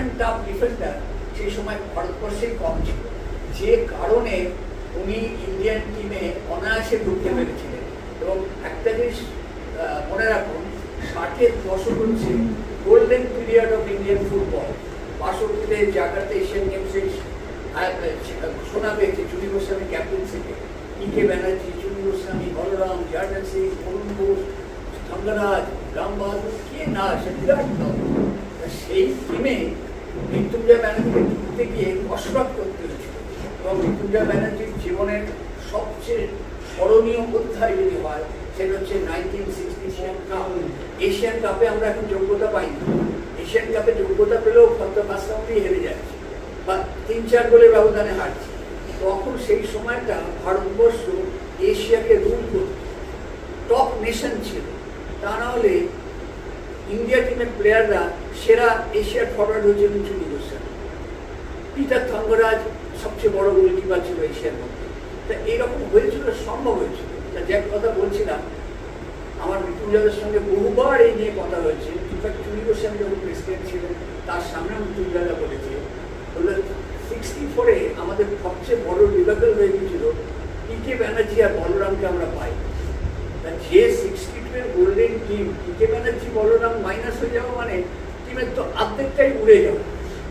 And tough defender সেই সময় ভারতবর্ষেই কম ছিল, যে কারণে উনি ইন্ডিয়ান টিমে অনায়াসে ঢুকতে পেরেছিলেন। এবং একটা জিনিস মনে রাখুন, 60-এর দশক হচ্ছে golden period of Indian football. 62-তে জাকার্তা এশিয়ান গেমসে ঘোষণা পেয়েছে চুনি গোস্বামী ক্যাপ্টেন্সিতে, কে ব্যানার্জি, চুনি গোস্বামী, বলরাম, জার্নাল সিং, অরুণ ঘোষ, ধনরাজ, রাম বাহাদুর, কে না, সে বিরাট দল। সেই টিমে মৃত্যুঞ্জয় ব্যানার্জিকে ঢুকতে গিয়ে কসরত করতে হয়েছিল। এবং মৃত্যুঞ্জয় ব্যানার্জির জীবনের সবচেয়ে স্মরণীয় অধ্যায় যদি হয়, সেটা হচ্ছে 1964 কাপ। এশিয়ান কাপে আমরা এখন যোগ্যতা পাইনি, এশিয়ান কাপে যোগ্যতা পেলেও ফলত ফার্স্ট রাউন্ডেই হেরে যাচ্ছে বা 3-4 গোলের ব্যবধানে হারছে। তখন সেই সময়টা ভারতবর্ষ এশিয়াকে রুল করত, টপ নেশন ছিল। তা না হলে ইন্ডিয়া টিমের প্লেয়াররা সেরা এশিয়ার ফরওয়ার্ড হয়েছিলেন চুনি গোস্বামী, পিটার থঙ্গরাজ সবচেয়ে বড় গোলকিপার ছিল এশিয়ার মধ্যে। তা এইরকম হয়েছিল, সম্ভব হয়েছিল। তা যে কথা বলছিলাম, আমার মৃত্যুঞ্জয়ের সঙ্গে বহুবার এই নিয়ে কথা হয়েছে। ইনফ্যাক্ট চুনি গোস্বামী যখন প্রেসিডেন্ট ছিলেন, তার সামনে মৃত্যুঞ্জয়রা বলেছে, বললো 64-এ আমাদের সবচেয়ে বড় ডিবেকল হয়ে গিয়েছিল কে ব্যানার্জি আর বলরামকে আমরা পাই। যে 62-এর গোল্ডেন টিম, কে ব্যানার্জি বলরাম মাইনাস হয়ে যাওয়া মানে টিমের তো অর্ধেকটাই উড়ে যাওয়া।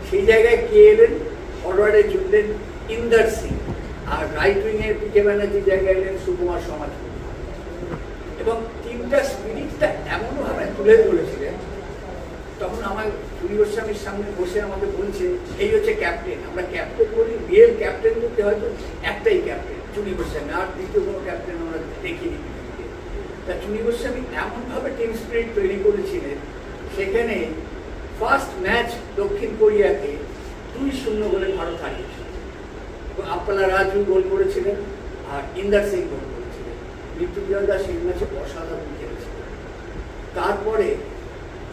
সেই জায়গায় কে এলেন, ফরওয়ার্ডে চললেন ইন্দার সিং, আর রাইট উইংয়ে কে ব্যানার্জির জায়গায় এলেন সুকুমার সমাজ। এবং টিমটা স্পিরিটটা এমনভাবে তুলে ধরেছিলেন, তখন আমার চুনি গোস্বামীর সামনে বসে আমাকে বলছে, এই হচ্ছে ক্যাপ্টেন। আমরা ক্যাপ্টেন বলি, রিয়েল ক্যাপ্টেন বলতে হয়তো একটাই ক্যাপ্টেন চুনি গোস্বামী, আর দ্বিতীয় কোনো ক্যাপ্টেন আমরা দেখিনি। তা চুনি গোস্বামী এমনভাবে টিম স্পিরিট তৈরি করেছিলেন, সেখানে ফার্স্ট ম্যাচ দক্ষিণ কোরিয়াকে 2-0 গোলে ভারত হারিয়েছিল। আপ্পালা রাজু গোল করেছিলেন আর ইন্দার সিং গোল করেছিলেন। মৃত্যুঞ্জয় দাস সেই ম্যাচে অসাধারণ খেলেছিলেন। তারপরে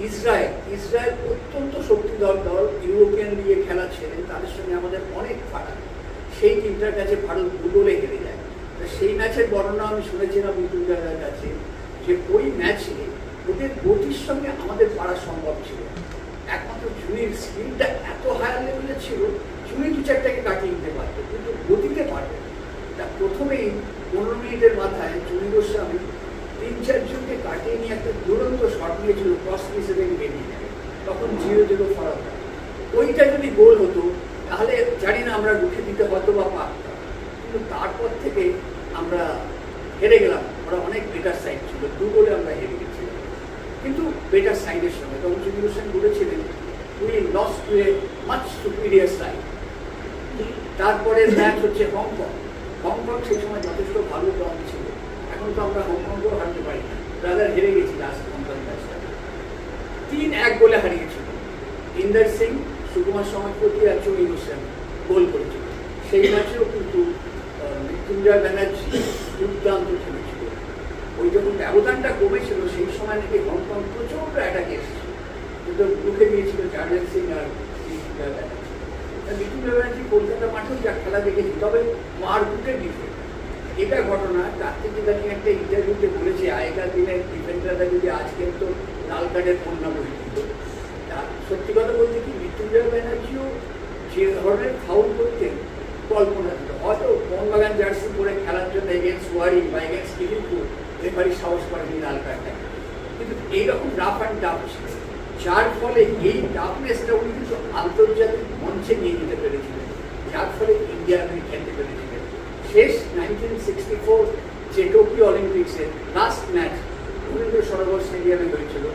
ইসরায়েল অত্যন্ত শক্তিধর দল, ইউরোপিয়ান লিগে খেলা ছিলেন, তাদের সঙ্গে আমাদের অনেক ফারাক। সেই টিমটার কাছে ভারত 2 গোলে হেরে যায়। সেই ম্যাচের বর্ণনা আমি শুনেছিলাম মৃত্যুঞ্জয়ের কাছে, যে ওই ম্যাচে ওদের গতির সঙ্গে আমাদের পারা সম্ভব ছিল। একমাত্র চুনির স্কিলটা এত হায়ার লেভেলের ছিল, চুনি 2-4টাকে কাটিয়ে দিতে পারত, কিন্তু গতিতে পারবে না। তা প্রথমেই 15 মিনিটের মাথায় চুনি গোস্বামী 3-4 জনকে কাটিয়ে নিয়ে একটা দুরন্ত শট নিয়েছিল, ক্রস পিসে বেরিয়ে যাবে, তখন 0-0 ফারাক। ওইটা যদি গোল হতো তাহলে জানি না আমরা রুখে দিতে হয়তো বা পারতাম, কিন্তু তারপর থেকে আমরা হেরে গেলাম। ওরা অনেক বেটার সাইড ছিল, 2 গোলে আমরা হেরে গেছিলাম, কিন্তু বেটার সাইডের সঙ্গে। তখন চুনি গোস্বামী বলেছিলেন, we lost to a much superior side. তারপরে ম্যাচ হচ্ছে হংকং সেই সময় যথেষ্ট ভালো দল ছিল। এখন তো আমরা হংকংকেও হারতে পারি না, রাদার হেরে গেছি লাস্ট হংকং ম্যাচটা, 3-1 গোলে হারিয়েছিল। ইন্দার সিং, সুকুমার সমাজপতি আর চুনি গোস্বামী গোল করেছিল। সেই ম্যাচেও কিন্তু মৃত্যুঞ্জয় ব্যানার্জি দুর্দান্ত খেলেছিল। ওই যখন ব্যবধানটা কমেছিল, সেই সময় নাকি হংকং প্রচন্ড অ্যাটাকে এসেছিল, কিন্তু রুখে দিয়েছিল জার্নাল সিং আর মৃত্যুঞ্জয় ব্যানার্জি। মৃত্যুঞ্জয় ব্যানার্জি কলকাতা মাঠেও যা খেলা দেখেছি, তবে মারকুটে ডিফেন্ড। এটা ঘটনা কার্তিক ইদানিং একটা ইন্টারভিউতে বলেছে, আগেকার দিনের ডিফেন্ডাররা যদি আজকের তো লাল কার্ডের বন্যা বই দিত। সত্যি কথা বলতে কি, মৃত্যুঞ্জয় ব্যানার্জিও যে ধরনের ফাউল করতেন কল্পনা ছিল। হয়তো মোহনবাগান জার্সি পরে খেলার জন্য এগেন্স্ট ওয়ারি বা এগেন্স্ট লিভারপুল রেফারি সাহস করেনি লাল কার্ডটা, কিন্তু এইরকম রাফ অ্যান্ড টাফ ছিল, যার ফলে এই টাফনেসটা উনি কিন্তু আন্তর্জাতিক মঞ্চে নিয়ে যেতে পেরেছিলেন, যার ফলে ইন্ডিয়া খেলতে পেরেছিলেন। শেষ 1964 যে Tokyo অলিম্পিক্সের last match Rabindra Sarobar স্টেডিয়ামে হয়েছিল,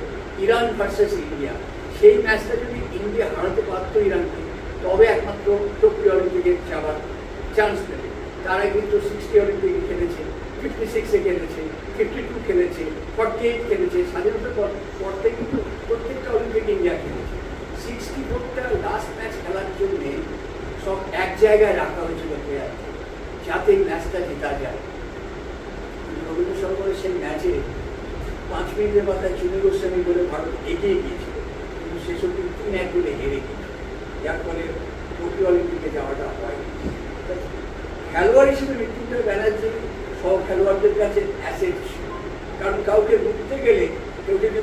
ইরান ভার্সেস ইন্ডিয়া, সেই ম্যাচটা যদি ইন্ডিয়া হারাতে পারত ইরানকে, তবে একমাত্র টোকিও অলিম্পিকে যাওয়ার চান্স দেবে। তারা কিন্তু 60 অলিম্পিকে খেলেছে, 56-এ খেলেছে, 52 খেলেছে, 48 খেলেছে। স্বাধীনতার পর থেকে কিন্তু প্রত্যেকটা অলিম্পিকে ইন্ডিয়া খেলেছে। 64টা লাস্ট ম্যাচ খেলার জন্যে সব এক জায়গায় রাখা হয়েছিল প্লেয়ারকে, যাতে ম্যাচটা জেতা যায়। রবীন্দ্র সরোবরের সেই ম্যাচে 5 মিনিটের মাথায় চুনি গোস্বামী বলে ভারত এগিয়ে গিয়েছিল, কিন্তু সেসব 3-1 গোলে হেরে গিয়েছিল, যার ফলে টোকিও অলিম্পিকে যাওয়াটা হয়। খেলোয়াড় হিসেবে মৃত্যুঞ্জয় ব্যানার্জি সব খেলোয়াড়দের কাছে অ্যাসেট ছিল, কারণ কাউকে রুখতে গেলে কেউ যদি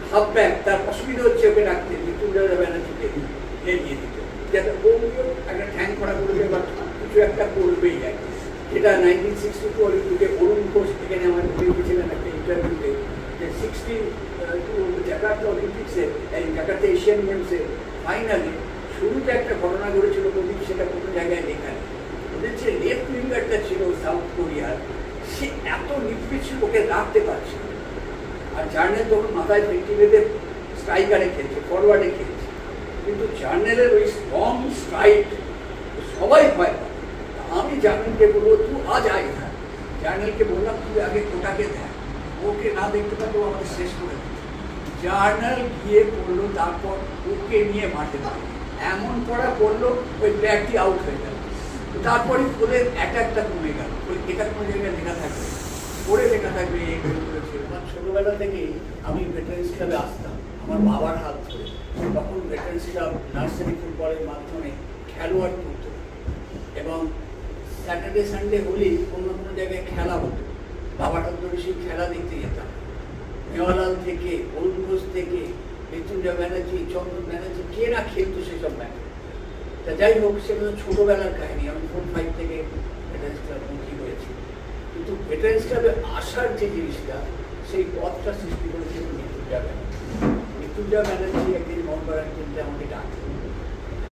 হাফ ব্যাক, তার অসুবিধা হচ্ছে ওকে রাখতে, মৃত্যুঞ্জয় ব্যানার্জিকে কিছু একটা করবেই আর কি। যেটা 1962 অলিম্পিকে অরুণ ঘোষ এখানে আমার বলেছিলেন একটা ইন্টারভিউতে যে 62 জাকার্তা অলিম্পিক্সে এই জাকার্তা এশিয়ান গেমসে ফাইনালে শুরুতে একটা ঘটনা ঘটেছিল, প্রদীপ সেটা কোনো জায়গায় লেখা নেই। ওদের যে লেফট উইঙ্গারটা ছিল সাউথ কোরিয়ার, সে এত নির্বিষ ছিল ওকে রাখতে পারছিল। আর জার্নেল তখন মাথায় পেটি বেঁধে স্ট্রাইকারে খেলছে, ফরওয়ার্ডে খেলছে, কিন্তু জার্নেলের ওই স্ট্রং স্ট্রাইক সবাই ভয় পায়। আমি জার্নেলকে বলবো তুই আজ আয় থাক, জার্নেলকে বললাম তুই আগে কোটাকে দেখ, ওকে না দেখতে পারলেও আমাদের শেষ করে দিচ্ছে। জার্নাল গিয়ে পড়লো, তারপর ওকে নিয়ে মাঠে পারে এমন পড়া পড়লো ওই প্লেয়ারটি আউট হয়ে গেল। তারপরে ওদের অ্যাটাকটা কমে গেল, ওই এটা কোনো জায়গায় লেখা থাকবে, পড়ে লেখা থাকবে এগুলো করেছিল। আমার ছোটোবেলা থেকেই আমি ভেটারেন্স ক্লাবে আসতাম আমার বাবার হাত ধরে। তখন ভেটারেন্স ক্লাব নার্সারি ফুটবলের মাধ্যমে খেলোয়াড় করত এবং স্যাটারডে সানডে হলেই কোনো কোনো জায়গায় খেলা হতো। বাবার হাত ধরে সেই খেলা দেখতে যেতাম। মেওয়ালাল থেকে, অরুণ ঘোষ থেকে, মৃত্যুঞ্জয় ব্যানার্জি, চন্দন ব্যানার্জি, কে না খেলতো সেসব ম্যাচ। তা যাই হোক, সেগুলো ছোটোবেলার কাহিনী। আমি 4-5 থেকে ভেটারেন্স ক্লাব মুখী হয়েছি, কিন্তু ভেটারেন্স ক্লাবে আসার যে জিনিসটা, সেই পথটা সৃষ্টি করেছিল মৃত্যুঞ্জয় ব্যানার্জি। মৃত্যুঞ্জয় ব্যানার্জি একদিন মোহনবাগান কিনতে আমাকে ডাকলেন,